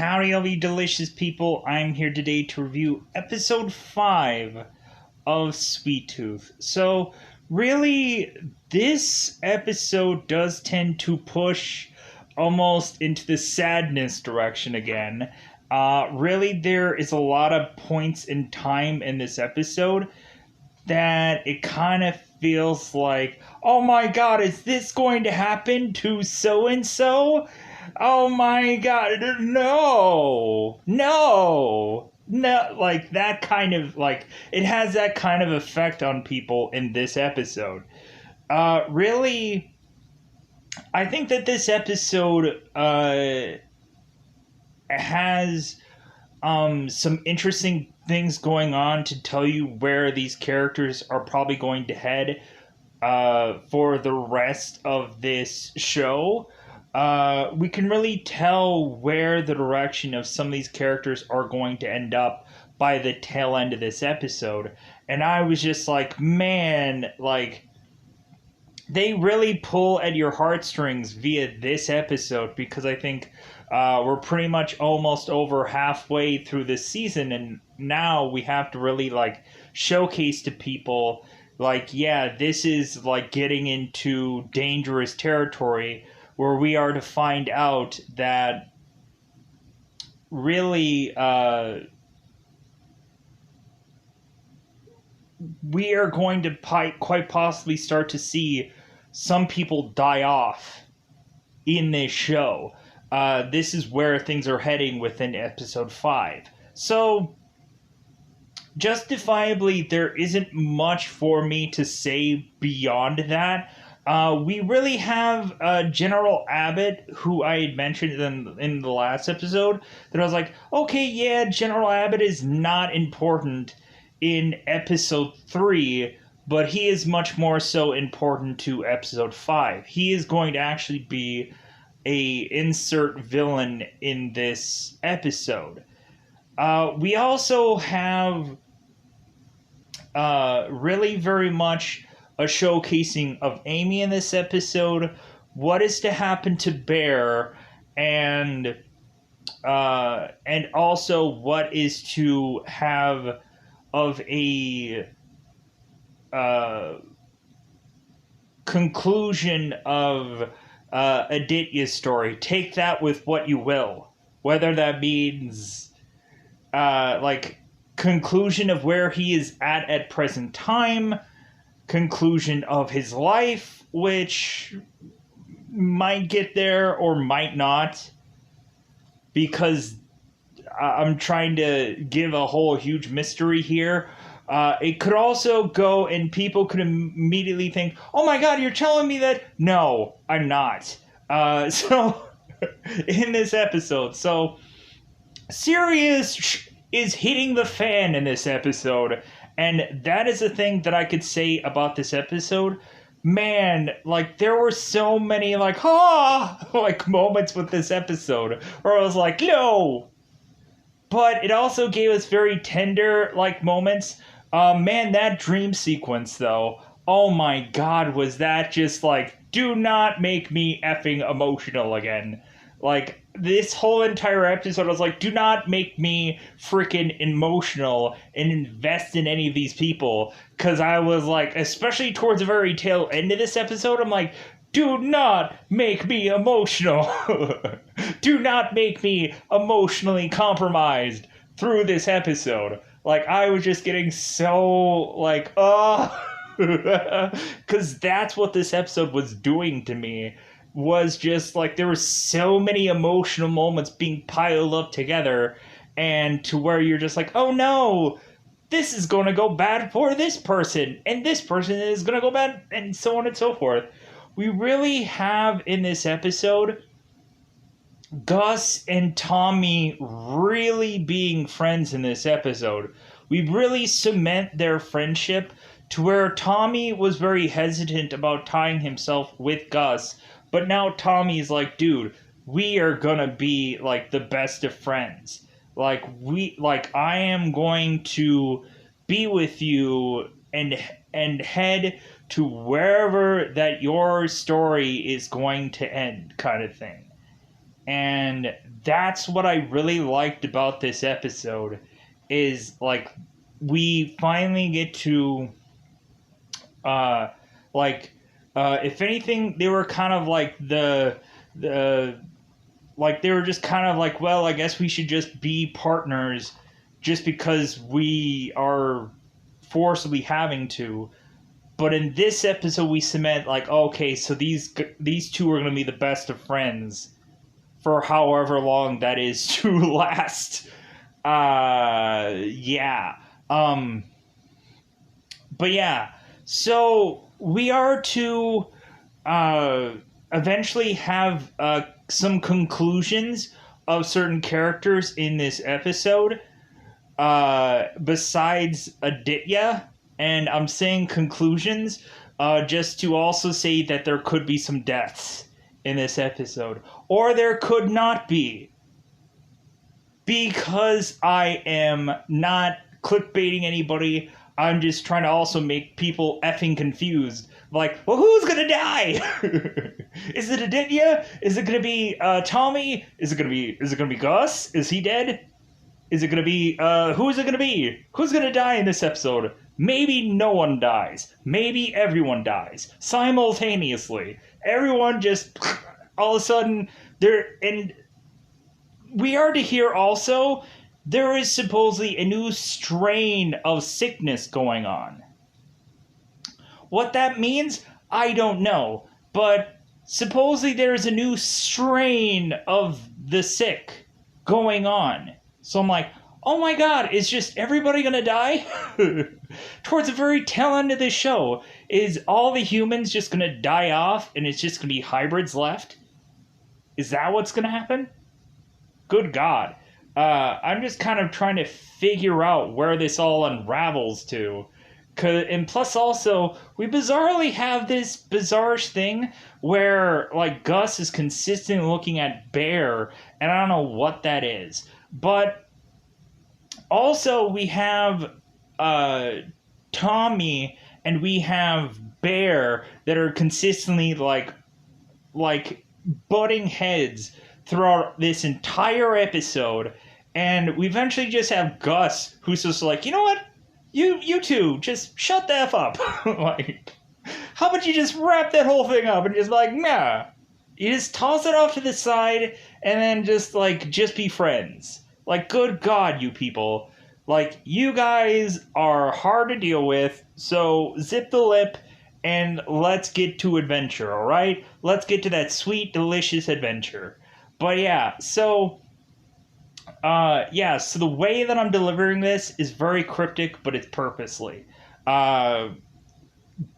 Howdy, all you delicious people. I'm here today to review episode 5 of Sweet Tooth. So, really, this episode does tend to push almost into the sadness direction again. Really, there is a lot of points in time in this episode that it kind of feels like, oh my god, is this going to happen to so-and-so? Oh my god, no, like that kind of, like, it has that kind of effect on people in this episode. Really, I think that this episode, has, some interesting things going on to tell you where these characters are probably going to head, for the rest of this show. We can really tell where the direction of some of these characters are going to end up by the tail end of this episode. And I was just like, man, like, they really pull at your heartstrings via this episode, because I think we're pretty much almost over halfway through this season, and now we have to really, like, showcase to people, like, yeah, this is, like, getting into dangerous territory, where we are to find out that really we are going to quite possibly start to see some people die off in this show. This is where things are heading within episode 5. So, justifiably, there isn't much for me to say beyond that. We really have General Abbott, who I had mentioned in the last episode, that I was like, okay, yeah, General Abbott is not important in episode 3, but he is much more so important to episode 5. He is going to actually be a insert villain in this episode. We also have really very much a showcasing of Amy in this episode, what is to happen to Bear, and also what is to have of a conclusion of Aditya's story. Take that with what you will, whether that means like conclusion of where he is at present time, conclusion of his life, which might get there or might not, because I'm trying to give a whole huge mystery here. It could also go, and people could immediately think, oh my god, you're telling me that? No, I'm not. So, in this episode, so, Sirius is hitting the fan in this episode, and that is the thing that I could say about this episode. Man, like, there were so many, like, like, moments with this episode, where I was like, no! But it also gave us very tender, like, moments. Man, that dream sequence, though, oh my god, was that just, like, do not make me effing emotional again. Like, this whole entire episode, I was like, do not make me freaking emotional and invest in any of these people. Because I was like, especially towards the very tail end of this episode, I'm like, do not make me emotional. Do not make me emotionally compromised through this episode. Like, I was just getting so, like, because that's what this episode was doing to me. Was just, like, there were so many emotional moments being piled up together, and to where you're just like, oh no, this is going to go bad for this person, and this person is going to go bad, and so on and so forth. We really have, in this episode, Gus and Tommy really being friends in this episode. We really cement their friendship to where Tommy was very hesitant about tying himself with Gus, but now Tommy's like, dude, we are gonna be, like, the best of friends. Like, I am going to be with you and head to wherever that your story is going to end, kind of thing. And that's what I really liked about this episode, is like we finally get to if anything, they were kind of like the like they were just kind of like, well, I guess we should just be partners just because we are forcibly having to. But in this episode, we cement like, okay, so these two are going to be the best of friends for however long that is to last. Yeah. But yeah, so we are to eventually have some conclusions of certain characters in this episode, besides Aditya. And I'm saying conclusions just to also say that there could be some deaths in this episode. Or there could not be. Because I am not clickbaiting anybody, I'm just trying to also make people effing confused. Like, well, who's gonna die? Is it Aditya? Is it gonna be Tommy? Is it gonna be Gus? Is he dead? Is it gonna be who is it gonna be? Who's gonna die in this episode? Maybe no one dies. Maybe everyone dies simultaneously. Everyone just all of a sudden and we are to hear also there is supposedly a new strain of sickness going on. What that means, I don't know. But supposedly there is a new strain of the sick going on. So I'm like, oh my god, is just everybody gonna die? Towards the very tail end of this show, is all the humans just gonna die off and it's just gonna be hybrids left? Is that what's gonna happen? Good god. I'm just kind of trying to figure out where this all unravels to. And plus also, we bizarrely have this bizarre thing where, like, Gus is consistently looking at Bear, and I don't know what that is. But also we have Tommy and we have Bear that are consistently, like butting heads throughout this entire episode. And we eventually just have Gus, who's just like, you know what? You two, just shut the F up. Like, how about you just wrap that whole thing up and just like, nah. You just toss it off to the side and then just be friends. Like, good God, you people. Like, you guys are hard to deal with, so zip the lip and let's get to adventure, alright? Let's get to that sweet, delicious adventure. But yeah, so the way that I'm delivering this is very cryptic, but it's purposely. But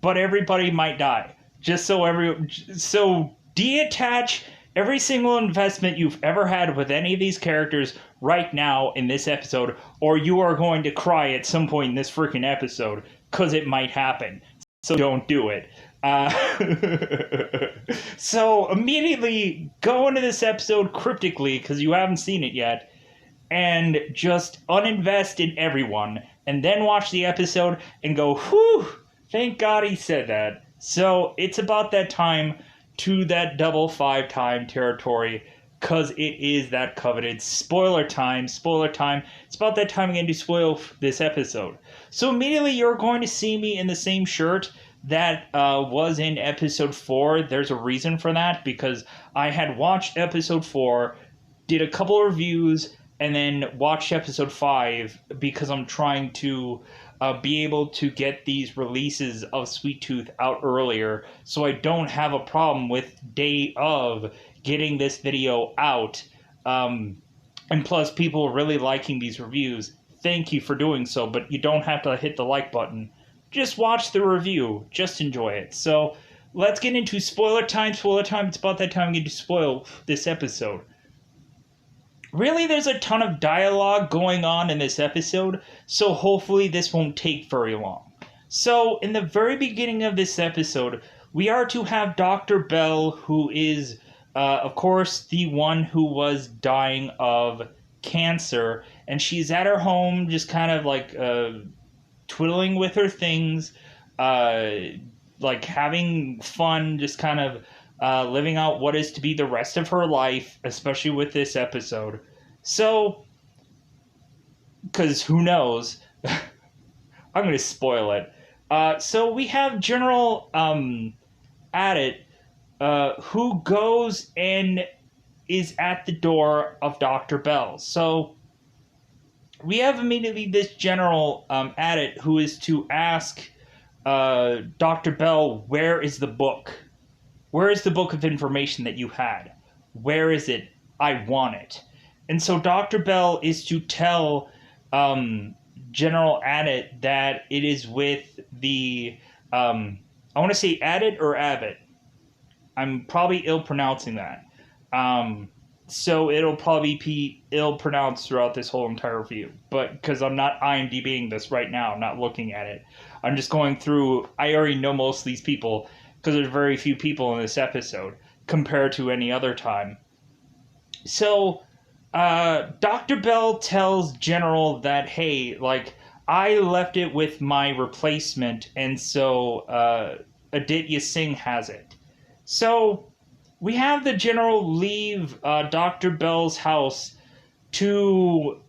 everybody might die. So detach every single investment you've ever had with any of these characters right now in this episode, or you are going to cry at some point in this freaking episode, because it might happen. So don't do it. So immediately go into this episode cryptically, because you haven't seen it yet, and just uninvest in everyone, and then watch the episode and go, whew, thank God he said that. So it's about that time to that double 5 time territory, because it is that coveted spoiler time. It's about that time again to spoil this episode. So immediately you're going to see me in the same shirt that was in episode 4. There's a reason for that, because I had watched episode 4, did a couple of reviews, and then watched episode 5, because I'm trying to be able to get these releases of Sweet Tooth out earlier, so I don't have a problem with day of getting this video out. And plus, people are really liking these reviews. Thank you for doing so, but you don't have to hit the like button. Just watch the review. Just enjoy it. So, let's get into spoiler time. It's about that time we get to spoil this episode. Really, there's a ton of dialogue going on in this episode, so hopefully this won't take very long. So, in the very beginning of this episode, we are to have Dr. Bell, who is, of course, the one who was dying of cancer, and she's at her home just kind of like twiddling with her things, like having fun, just kind of living out what is to be the rest of her life, especially with this episode. So, because who knows? I'm going to spoil it. So we have General Adit, who goes and is at the door of Dr. Bell. So we have immediately this General Adit who is to ask Dr. Bell, where is the book? Where is the book of information that you had? Where is it? I want it. And so Dr. Bell is to tell General Adit that it is with the, I want to say Adit or Abbott. I'm probably ill-pronouncing that. So it'll probably be ill-pronounced throughout this whole entire review. But because I'm not IMDbing this right now, I'm not looking at it. I'm just going through, I already know most of these people because there's very few people in this episode compared to any other time. So Dr. Bell tells General that, hey, like, I left it with my replacement, and so Aditya Singh has it. So we have the General leave Dr. Bell's house to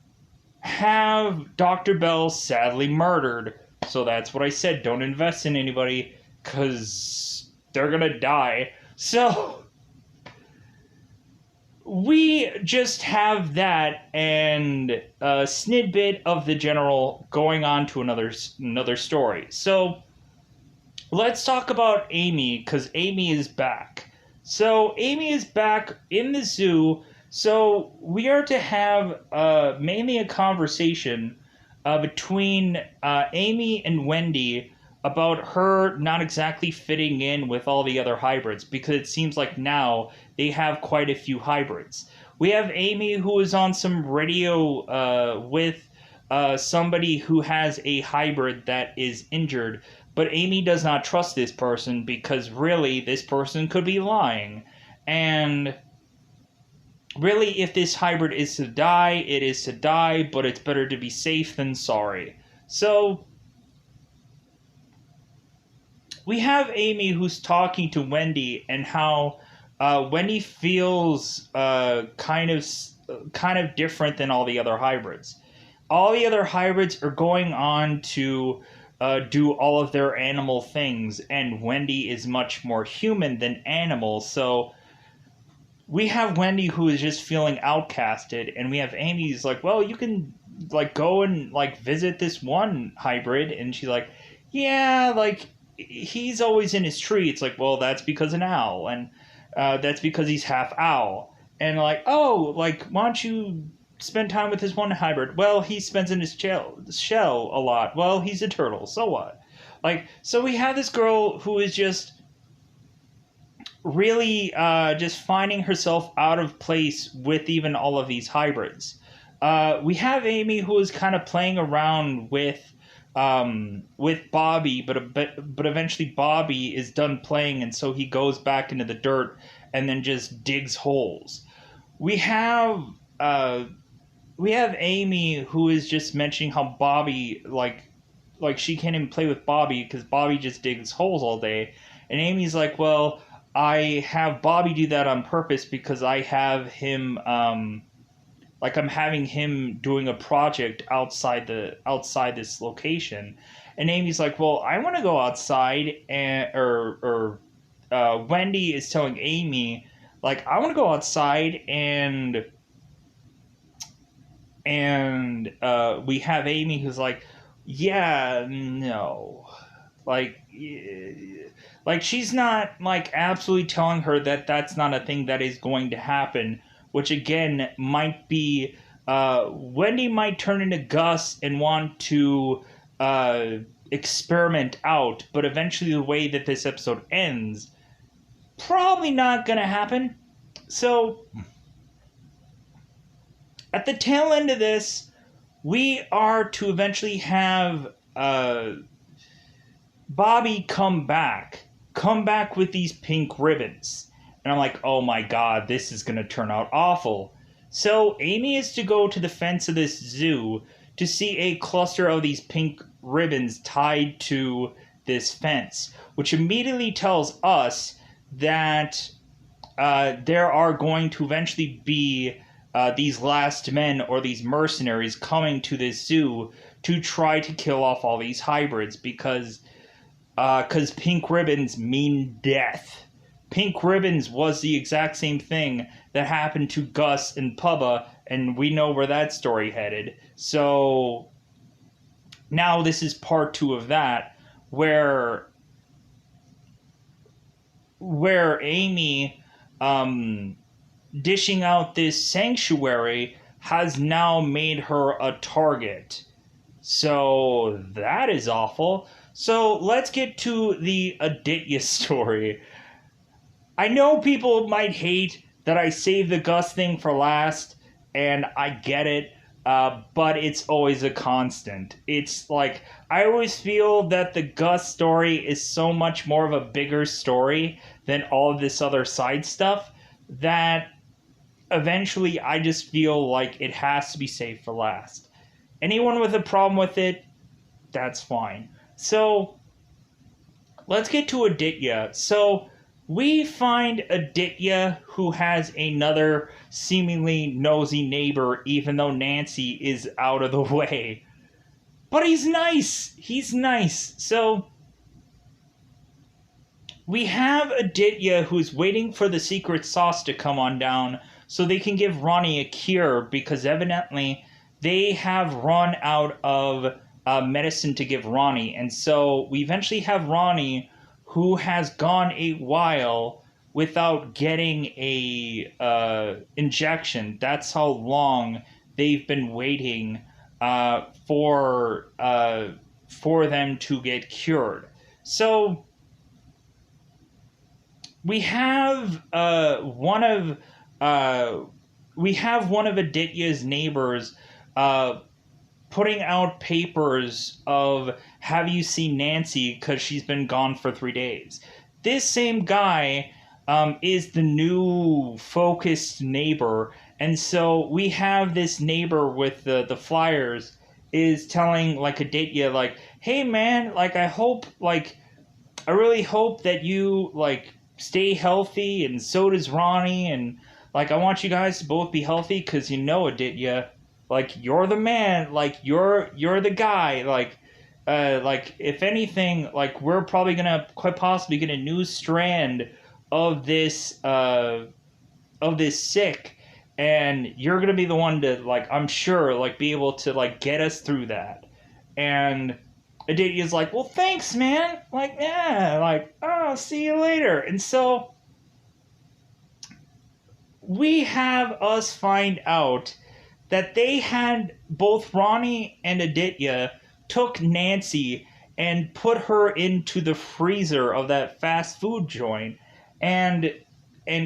have Dr. Bell sadly murdered. So that's what I said, don't invest in anybody, because they're gonna die. So we just have that and a snippet of the General going on to another story. So let's talk about Amy, because Amy is back. So Amy is back in the zoo. So we are to have mainly a conversation between Amy and Wendy about her not exactly fitting in with all the other hybrids, because it seems like now they have quite a few hybrids. We have Amy, who is on some radio with somebody who has a hybrid that is injured, but Amy does not trust this person because really this person could be lying. And really, if this hybrid is to die, it is to die, but it's better to be safe than sorry. So we have Amy who's talking to Wendy and how Wendy feels kind of different than all the other hybrids. All the other hybrids are going on to do all of their animal things, and Wendy is much more human than animal. So we have Wendy who is just feeling outcasted, and we have Amy who's like, well, you can like go and like visit this one hybrid, and she's like, yeah, like he's always in his tree. It's like, well, that's because an owl, and that's because he's half owl. And like, oh, like, why don't you spend time with his one hybrid? Well, he spends in his shell a lot. Well, he's a turtle, so what? Like, so we have this girl who is just really just finding herself out of place with even all of these hybrids. We have Amy who is kind of playing around with Bobby, but eventually Bobby is done playing, and so he goes back into the dirt and then just digs holes. We have Amy who is just mentioning how Bobby like she can't even play with Bobby because Bobby just digs holes all day, and Amy's like, well, I have Bobby do that on purpose because I have him like I'm having him doing a project outside this location. And Amy's like, well, I want to go outside, and Wendy is telling Amy, like, I want to go outside, and we have Amy who's like, yeah, no, like she's not like absolutely telling her that that's not a thing that is going to happen, which again might be Wendy might turn into Gus and want to experiment out, but eventually the way that this episode ends, probably not gonna happen. So at the tail end of this, we are to eventually have Bobby come back with these pink ribbons. And I'm like, oh my god, this is going to turn out awful. So Amy is to go to the fence of this zoo to see a cluster of these pink ribbons tied to this fence, which immediately tells us that there are going to eventually be these last men or these mercenaries coming to this zoo to try to kill off all these hybrids because pink ribbons mean death. Pink ribbons was the exact same thing that happened to Gus and Pubba, and we know where that story headed. So now this is part 2 of that, where Amy, dishing out this sanctuary, has now made her a target. So that is awful. So let's get to the Aditya story. I know people might hate that I saved the Gus thing for last, and I get it, but it's always a constant. It's like, I always feel that the Gus story is so much more of a bigger story than all of this other side stuff that eventually I just feel like it has to be saved for last. Anyone with a problem with it, that's fine. So, let's get to Aditya. So, we find Aditya, who has another seemingly nosy neighbor, even though Nancy is out of the way. But he's nice. He's nice. So, we have Aditya, who's waiting for the secret sauce to come on down so they can give Ronnie a cure, because evidently they have run out of medicine to give Ronnie. And so we eventually have Ronnie, who has gone a while without getting a injection. That's how long they've been waiting for them to get cured. So we have one of Aditya's neighbors putting out papers of, have you seen Nancy, because she's been gone for 3 days. This same guy is the new focused neighbor, and so we have this neighbor with the flyers is telling, like, Aditya, like, hey man, like, I really hope that you, like, stay healthy, and so does Ronnie, and, like, I want you guys to both be healthy, because Aditya, like, you're the man, like, you're the guy, like, if anything, like, we're probably gonna quite possibly get a new strand of this sick, and you're gonna be the one to, like, I'm sure, like, be able to, like, get us through that. And Aditya's like, well, thanks, man, like, yeah, like, oh, see you later. And so we have us find out that they had, both Ronnie and Aditya took Nancy and put her into the freezer of that fast food joint and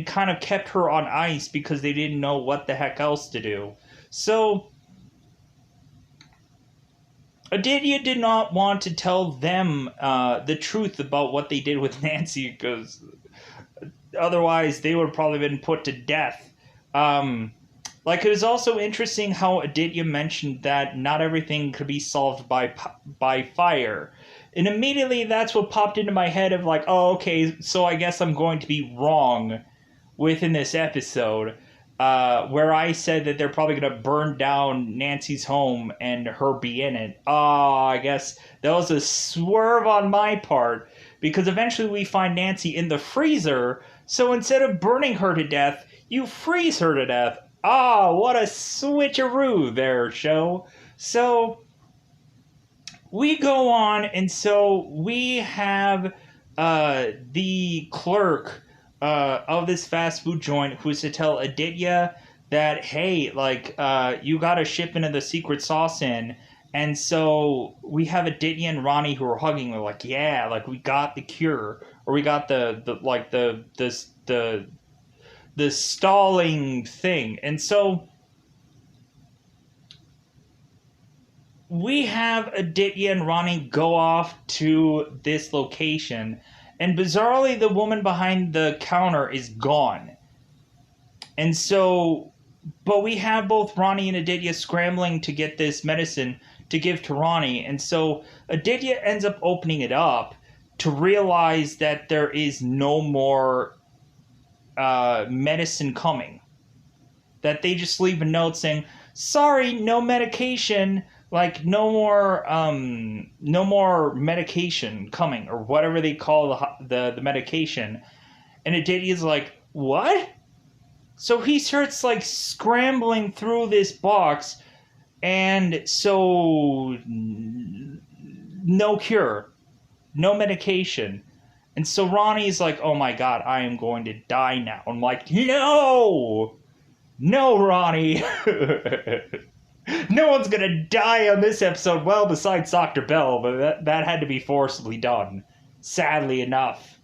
kind of kept her on ice because they didn't know what the heck else to do. So Aditya did not want to tell them the truth about what they did with Nancy, because otherwise they would have probably been put to death. Like, it was also interesting how Aditya mentioned that not everything could be solved by fire. And immediately that's what popped into my head of, like, oh, okay, so I guess I'm going to be wrong within this episode, where I said that they're probably going to burn down Nancy's home and her be in it. I guess that was a swerve on my part, because eventually we find Nancy in the freezer, so instead of burning her to death, you freeze her to death. What a switcheroo there, show. So we go on, and so we have the clerk of this fast food joint who's to tell Aditya that, hey, like, you got a shipment of the secret sauce in. And so we have Aditya and Ronnie who are hugging. They're like, yeah, like, we got the cure, or we got the stalling thing. And so we have Aditya and Ronnie go off to this location, and bizarrely the woman behind the counter is gone. And so, but we have both Ronnie and Aditya scrambling to get this medicine to give to Ronnie, and so Aditya ends up opening it up to realize that there is no more medicine coming. That they just leave a note saying, sorry, no medication, like no more medication coming, or whatever they call the medication. And Aditya's like, what? So he starts like scrambling through this box, and so no cure, no medication. And so Ronnie's like, oh my god, I am going to die now. I'm like, no, Ronnie. No one's gonna die on this episode, well, besides Dr. Bell, but that had to be forcibly done, sadly enough.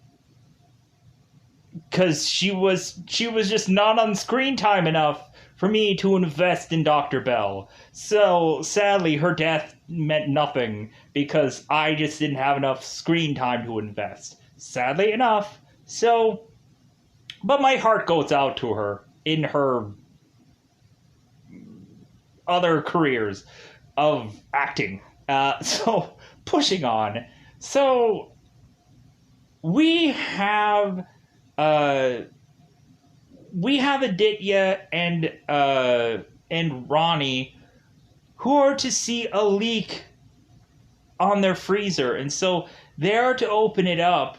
Because she was just not on screen time enough for me to invest in Dr. Bell. So, sadly, her death meant nothing, because I just didn't have enough screen time to invest. Sadly enough. So, but my heart goes out to her in her other careers of acting. So, pushing on. So, we have Aditya and Ronnie, who are to see a leak on their freezer, and so they are to open it up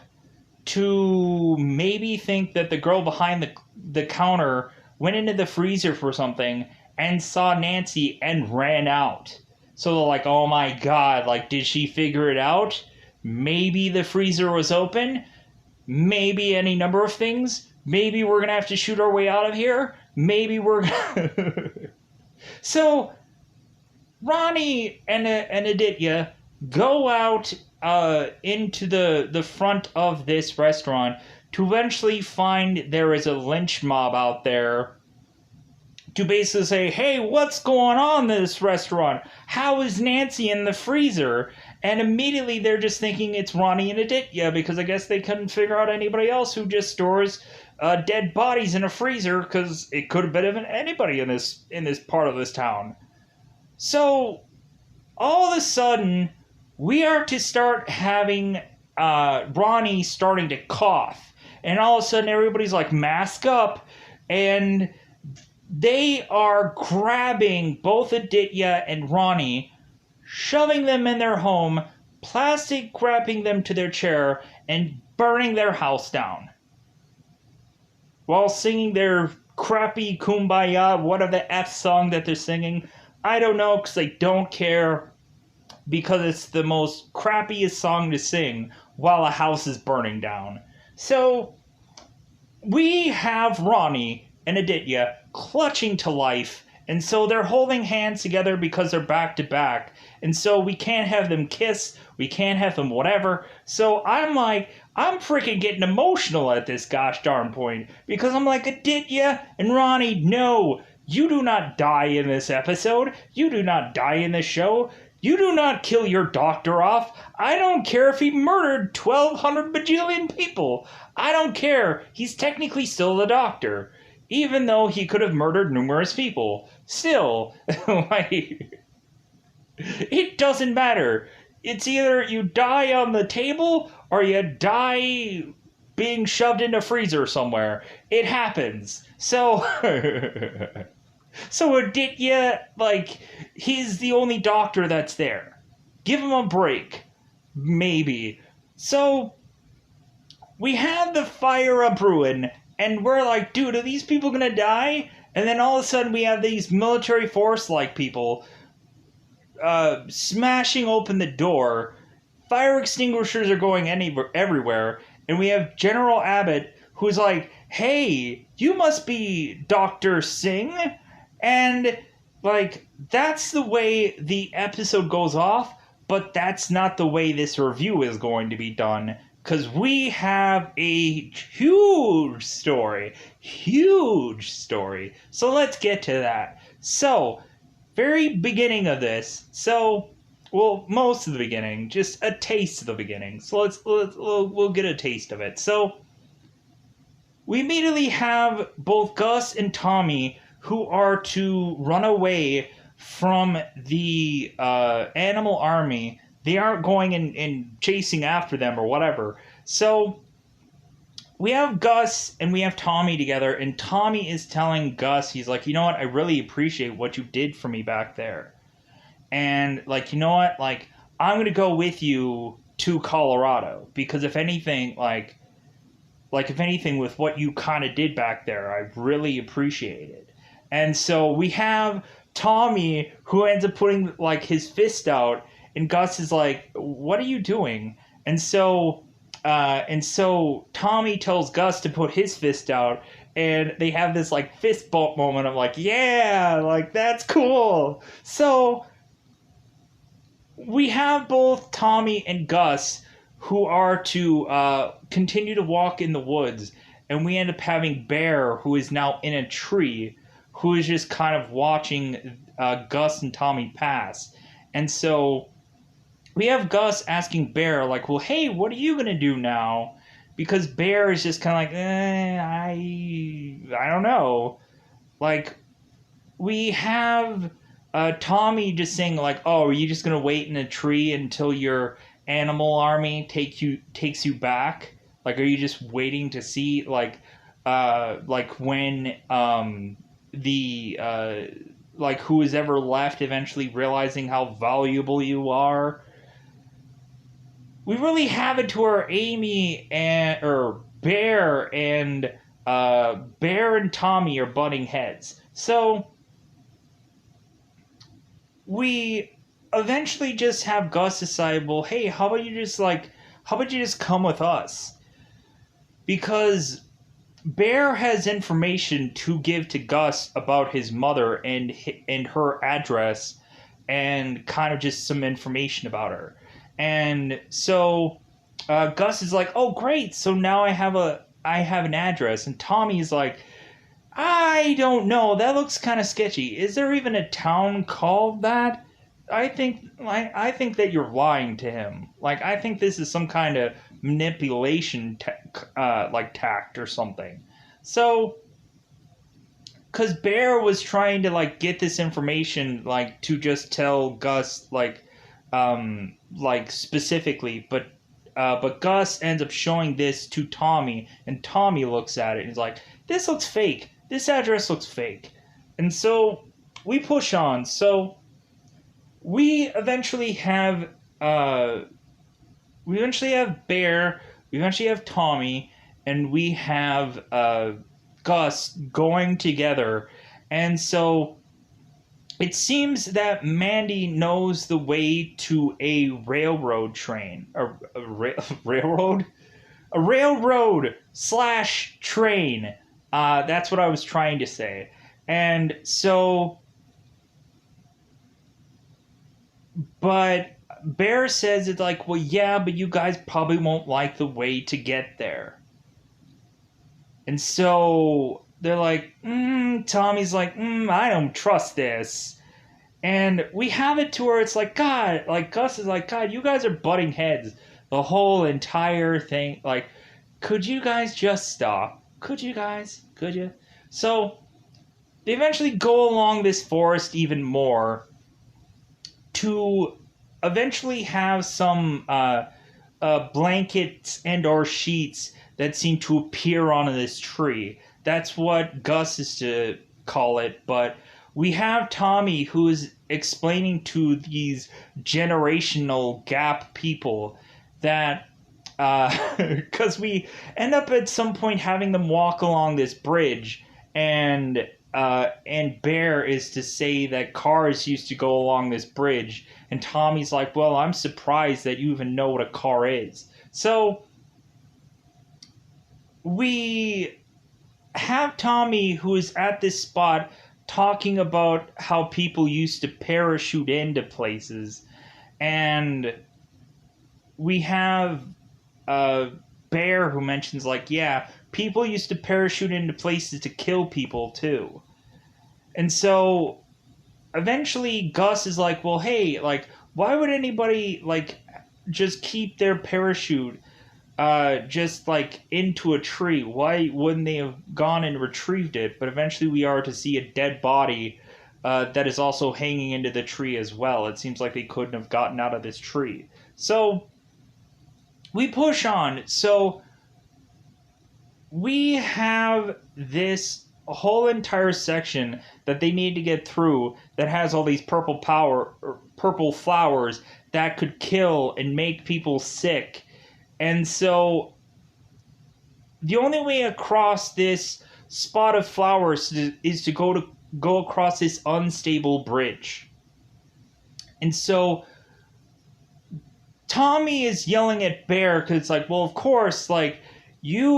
to maybe think that the girl behind the counter went into the freezer for something and saw Nancy and ran out. So they're like, oh my god, like, did she figure it out? Maybe the freezer was open? Maybe any number of things? Maybe we're gonna have to shoot our way out of here? Maybe we're gonna... So, Ronnie and Aditya go out into the front of this restaurant to eventually find there is a lynch mob out there to basically say, hey, what's going on in this restaurant? How is Nancy in the freezer? And immediately they're just thinking it's Ronnie and Aditya, because I guess they couldn't figure out anybody else who just stores dead bodies in a freezer, because it could have been anybody in this part of this town. So, all of a sudden, we are to start having Ronnie starting to cough. And all of a sudden, everybody's like, mask up, and they are grabbing both Aditya and Ronnie, shoving them in their home, plastic wrapping them to their chair, and burning their house down. While singing their crappy Kumbaya, whatever the F song that they're singing. I don't know, because I don't care, because it's the most crappiest song to sing while a house is burning down. So, we have Ronnie and Aditya clutching to life, and so they're holding hands together because they're back to back, and so we can't have them kiss, we can't have them whatever. So I'm freaking getting emotional at this gosh darn point, because I'm like, Aditya and Ronnie, no, you do not die in this episode, you do not die in this show, you do not kill your doctor off. I don't care if he murdered 1,200 bajillion people. I don't care, he's technically still the doctor. Even though he could have murdered numerous people. Still, like, it doesn't matter. It's either you die on the table or you die being shoved in a freezer somewhere. It happens. So, so Aditya, like, he's the only doctor that's there. Give him a break. Maybe. So, we have the fire a-brewing. And we're like, dude, are these people gonna die? And then all of a sudden we have these military force-like people smashing open the door. Fire extinguishers are going everywhere. And we have General Abbott, who's like, hey, you must be Dr. Singh? And, like, that's the way the episode goes off, but that's not the way this review is going to be done. Because we have a huge story. So let's get to that. So, very beginning of this. So, well, most of the beginning. Just a taste of the beginning. So we'll get a taste of it. So, we immediately have both Gus and Tommy, who are to run away from the animal army. They aren't going and chasing after them or whatever. So, we have Gus and we have Tommy together, and Tommy is telling Gus, he's like, you know what, I really appreciate what you did for me back there. And, like, you know what, like, I'm going to go with you to Colorado, because if anything, if anything, with what you kind of did back there, I really appreciate it. And so we have Tommy, who ends up putting, like, his fist out, and Gus is like, what are you doing? And so Tommy tells Gus to put his fist out, and they have this, like, fist bump moment of, like, yeah, like, that's cool. So we have both Tommy and Gus who are to continue to walk in the woods, and we end up having Bear, who is now in a tree, who is just kind of watching Gus and Tommy pass. And so we have Gus asking Bear, like, well, hey, what are you going to do now? Because Bear is just kind of like, I don't know. Like, we have Tommy just saying, like, oh, are you just going to wait in a tree until your animal army takes you back? Like, are you just waiting to see, like when who is ever left eventually realizing how valuable you are? We really have it to where Bear and Tommy are butting heads. So we eventually just have Gus decide, well, hey, how about you just come with us? Because Bear has information to give to Gus about his mother and her address, and kind of just some information about her. And so Gus is like, oh, great, so now I have an address. And Tommy's like, I don't know, that looks kind of sketchy. Is there even a town called that? I think that you're lying to him. Like, I think this is some kind of manipulation tact or something. So, because Bear was trying to, like, get this information, like, to just tell Gus, specifically, but Gus ends up showing this to Tommy, and Tommy looks at it and he's like, this looks fake. This address looks fake. And so we push on. So we eventually have Bear, we eventually have Tommy, and we have Gus going together. And so it seems that Mandy knows the way to a railroad train. Railroad? A railroad / train. That's what I was trying to say. And so, but Bear says it's like, well, yeah, but you guys probably won't like the way to get there. And so they're like, Tommy's like, I don't trust this. And we have it to where it's like, God, like, Gus is like, God, you guys are butting heads the whole entire thing. Like, could you guys just stop? Could you guys? Could you? So they eventually go along this forest even more to eventually have some blankets and or sheets that seem to appear on this tree. That's what Gus is to call it. But we have Tommy, who is explaining to these generational gap people that because we end up at some point having them walk along this bridge, and Bear is to say that cars used to go along this bridge, and Tommy's like, well, I'm surprised that you even know what a car is. So we have Tommy, who is at this spot, talking about how people used to parachute into places, and we have Bear, who mentions, like, yeah, people used to parachute into places to kill people too. And so eventually Gus is like, well, hey, like, why would anybody, like, just keep their parachute just, like, into a tree? Why wouldn't they have gone and retrieved it? But eventually we are to see a dead body that is also hanging into the tree as well. It seems like they couldn't have gotten out of this tree. So we push on. So we have this whole entire section that they need to get through that has all these purple flowers that could kill and make people sick. And so the only way across this spot of flowers is to go across this unstable bridge. And so Tommy is yelling at Bear because it's like, well, of course, like, you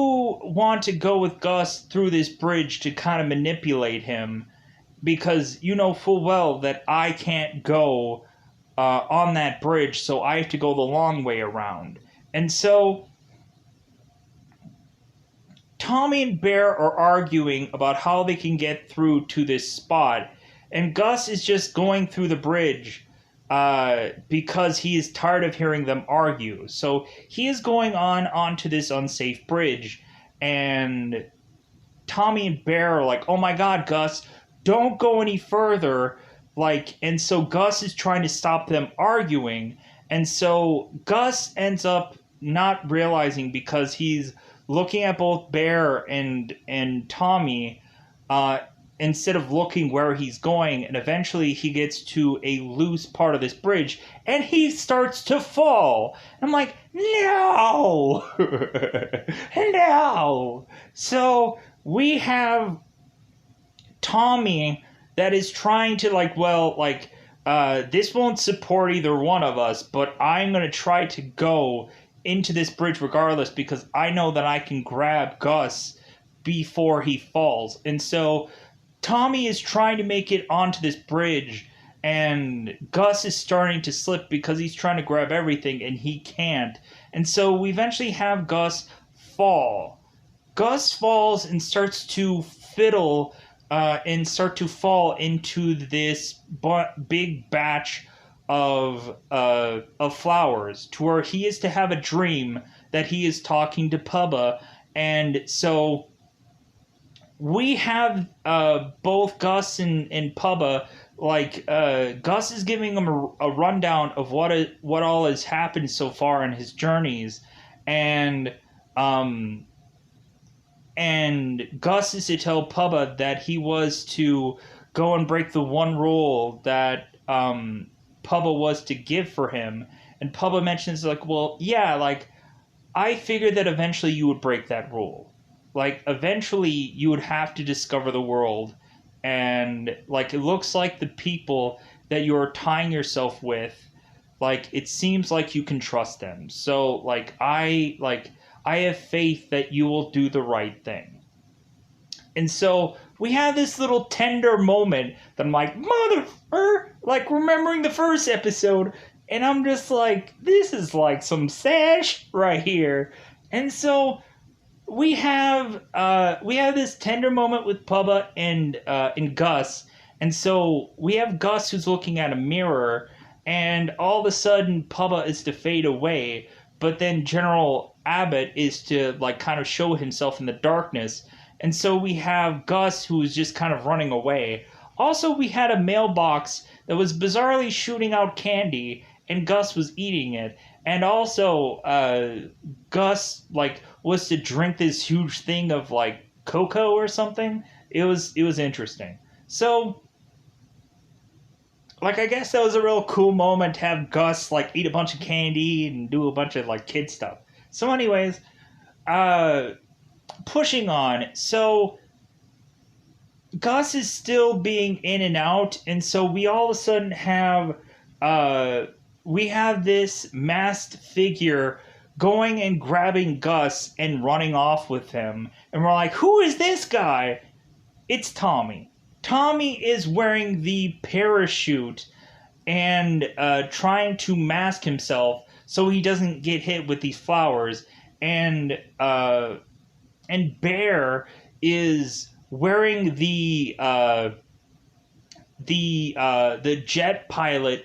want to go with Gus through this bridge to kind of manipulate him because you know full well that I can't go on that bridge, so I have to go the long way around. And so Tommy and Bear are arguing about how they can get through to this spot, and Gus is just going through the bridge because he is tired of hearing them argue. So he is going onto this unsafe bridge, and Tommy and Bear are like, "Oh my God, Gus, don't go any further!" Like, and so Gus is trying to stop them arguing, and so Gus ends up not realizing because he's looking at both Bear and Tommy, instead of looking where he's going, and eventually he gets to a loose part of this bridge and he starts to fall. I'm like, no! No! So we have Tommy that is trying to this won't support either one of us, but I'm going to try to go into this bridge regardless because I know that I can grab Gus before he falls. And so Tommy is trying to make it onto this bridge, and Gus is starting to slip because he's trying to grab everything, and he can't. And so we eventually have Gus fall. Gus falls and starts to fiddle and start to fall into this big batch of flowers, to where he is to have a dream that he is talking to Pubba. And so we have both Gus and Pubba, Gus is giving him a rundown of what all has happened so far in his journeys, and Gus is to tell Pubba that he was to go and break the one rule that Pubba was to give for him. And Pubba mentions, like, well, yeah, like, I figured that eventually you would break that rule. Like, eventually you would have to discover the world, and, like, it looks like the people that you're tying yourself with, like, it seems like you can trust them. So, I have faith that you will do the right thing. And so we have this little tender moment that I'm like, remembering the first episode, and I'm just like, this is like some sash right here. And so we have this tender moment with Pubba and Gus, and so we have Gus who's looking at a mirror, and all of a sudden Pubba is to fade away, but then General Abbott is to kind of show himself in the darkness, and so we have Gus who's just kind of running away. Also, we had a mailbox that was bizarrely shooting out candy, and Gus was eating it. And also, Gus, was to drink this huge thing of, cocoa or something. It was interesting. So, I guess that was a real cool moment to have Gus, eat a bunch of candy and do a bunch of, kid stuff. So anyways, pushing on. So, Gus is still being in and out, and so we all of a sudden have this masked figure going and grabbing Gus and running off with him. And we're like, who is this guy? It's Tommy. Tommy is wearing the parachute and trying to mask himself so he doesn't get hit with these flowers. And Bear is wearing the jet pilot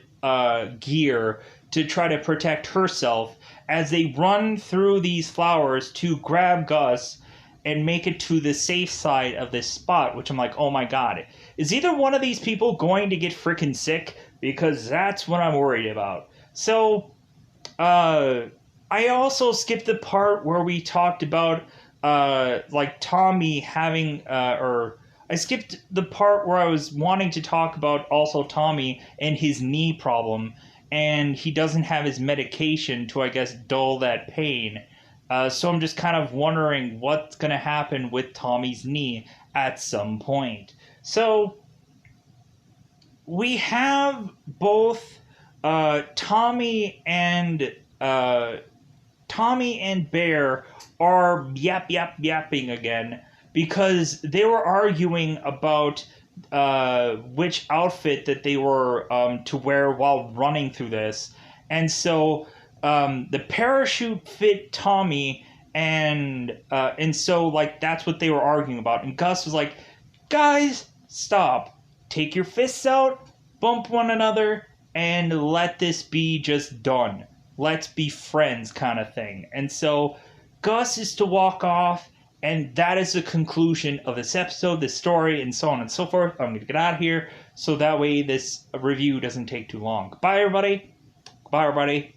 gear to try to protect herself as they run through these flowers to grab Gus and make it to the safe side of this spot, which I'm like, oh my god. Is either one of these people going to get freaking sick? Because that's what I'm worried about. So, I also skipped the part where we talked about like Tommy having or I skipped the part where I was wanting to talk about also Tommy and his knee problem, and he doesn't have his medication to, I guess, dull that pain. So I'm just kind of wondering what's going to happen with Tommy's knee at some point. So we have both Tommy and Bear are yapping again because they were arguing about which outfit that they were to wear while running through this. And so the parachute fit Tommy, and so like that's what they were arguing about. And Gus was like, "Guys, stop. Take your fists out, bump one another, and let this be just done. Let's be friends," kind of thing. And so Gus is to walk off, and that is the conclusion of this episode, this story, and so on and so forth. I'm going to get out of here so that way this review doesn't take too long. Bye, everybody. Bye, everybody.